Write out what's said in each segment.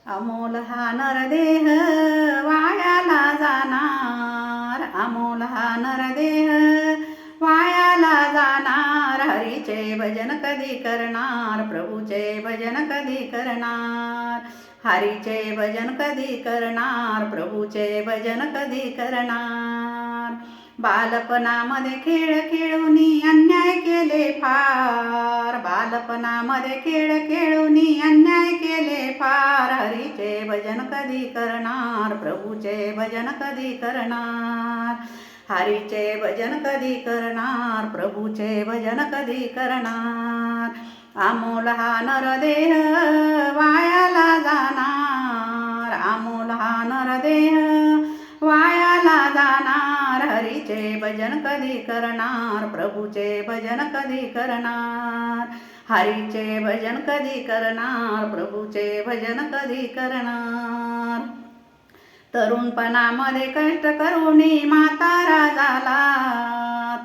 अमोल हा नरदेह वायाला जाणार, अमोल हा नरदेह वायाला जाणार. हरीचे भजन कधी करणार, प्रभूचे भजन कधी करणार. हरीचे भजन कधी करणार, प्रभूचे भजन कधी करणार. बालपणामध्ये खेळ खेळूनी अन्याय केले फार, बालपणामध्ये खेळ खेळूनी अन्याय केले फार. हरीचे भजन कधी करणार, प्रभूचे भजन कधी करणार. हरीचे भजन कधी करणार, प्रभूचे भजन कधी करणार. अमोल हा नरदेह वायाला जाणार, अमोल हा नरदेह वायाला जाणार. हरीचे भजन कधी करणार, प्रभूचे भजन कधी करणार. हरीचे भजन कधी करणार, प्रभूचे भजन कधी करणार. तरुणपणामध्ये कष्ट करूनी म्हातारा झाला,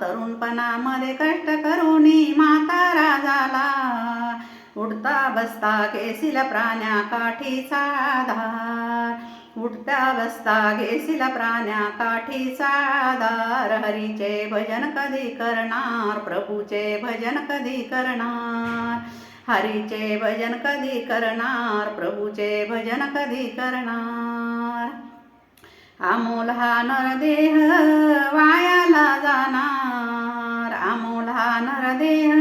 तरुणपणामध्ये कष्ट करूनी म्हातारा झाला. उठता बसता घेसिल प्राण्या काठीचा आधार, उठता बसता घेसिल प्राण्या काठीचा आधार. हरीचे भजन कधी करणार, प्रभूचे भजन कधी करणार. हरीचे भजन कधी करणार, प्रभूचे भजन कधी करणार. अमोल हा नरदेह वायाला जाणार, अमोल हा नरदेह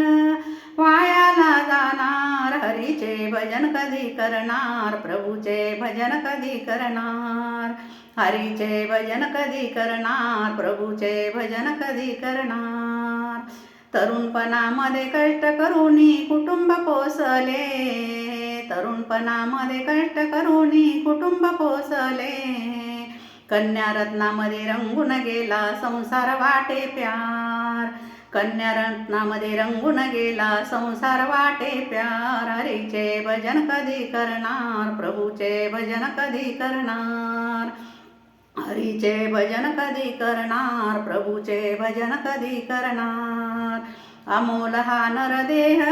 वायाला जाणार. हरीचे भजन कधी करणार, प्रभूचे भजन कधी करणार. हरीचे भजन कधी करणार, प्रभूचे भजन कधी करणार. तरुणपणामध्ये कष्ट करूनी कुटुंब पोसले, तरुणपणामध्ये कष्ट करूनी कुटुंब पोसले. कन्यारत्नामध्ये रंगून गेला संसार वाटे प्यार, कन्यारत्नामध्ये रंगून गेला संसार वाटे प्यार. हरीचे भजन कधी करणार, प्रभूचे भजन कधी करणार. हरीचे भजन कधी करणार, प्रभूचे भजन कधी करणार. अमोल हा नरदेह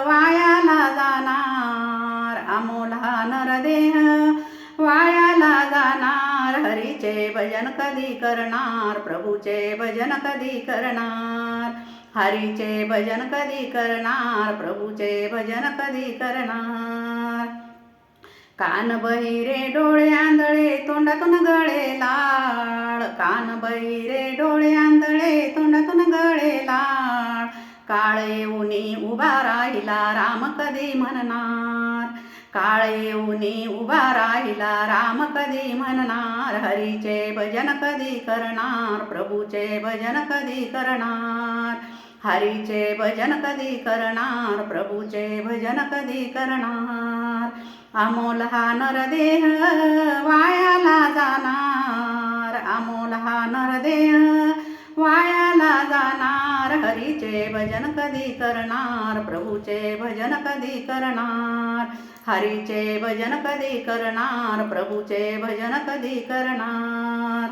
वायाला जाणार, अमोल हा नरदेह वायाला जाणार. हरीचे भजन कधी करणार, प्रभूचे भजन कधी करणार. हरीचे भजन कधी करणार, प्रभूचे भजन कधी करणार. कान बहिरे डोळे आंधळे तोंडातून गळे लाळ, कान बहिरे डोळे आंधळे तोंडातून गळे लाळ. काळ येऊनी उभा राहिला राम कधी म्हणणार, काळ येऊनी उभा राहिला राम कधी म्हणणार. हरीचे भजन कधी करणार, प्रभूचे भजन कधी करणार. हरीचे भजन कधी करणार, प्रभूचे भजन कधी करणार. अमोल हा नरदेह वायाला जाणार, अमोल हा नरदेह वायाला जाणार. हरीचे भजन कधी करणार, प्रभूचे भजन कधी करणार. हरीचे भजन कधी करणार, प्रभूचे भजन कधी करणार.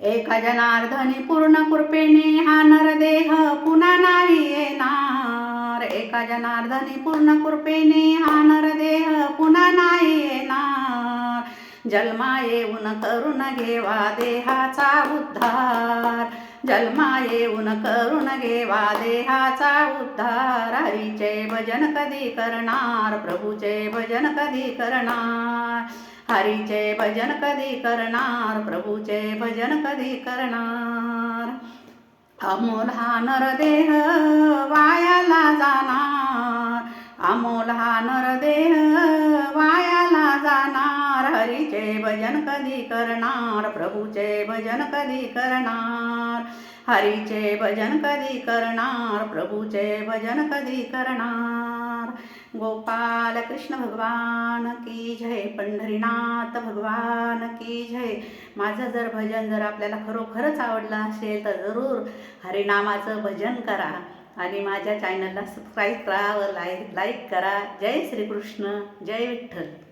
एका जनार्दनी पूर्ण कृपेने हा नरदेह पुन्हा नाही येणार, एका जनार्दनी पूर्ण कृपेने हा नरदेह पुन्हा नाही येणार. जन्मा येऊन करून घेवा देहाचा उद्धार, जन्मा येऊन करून घेवा देहाचा उद्धार. हरीचे भजन कधी करणार, प्रभूचे भजन कधी करणार. हरीचे भजन कधी करणार, प्रभूचे भजन कधी करणार. अमोल हा नरदेह वायाला जाणार, अमोल हा नरदेह वायाला जाणार. हरीचे भजन कधी करणार, प्रभूचे भजन कधी करणार. हरीचे भजन कधी करणार, प्रभूचे भजन कधी करणार. गोपाल कृष्ण भगवान की जय, पंढरीनाथ भगवान की जय. माझं भजन जर आपल्याला खरोखरच आवडलं असेल तर जरूर हरिनामाचं भजन करा आणि माझ्या चॅनलला सबस्क्राईब करा व लाईक करा. जय श्रीकृष्ण, जय विठ्ठल.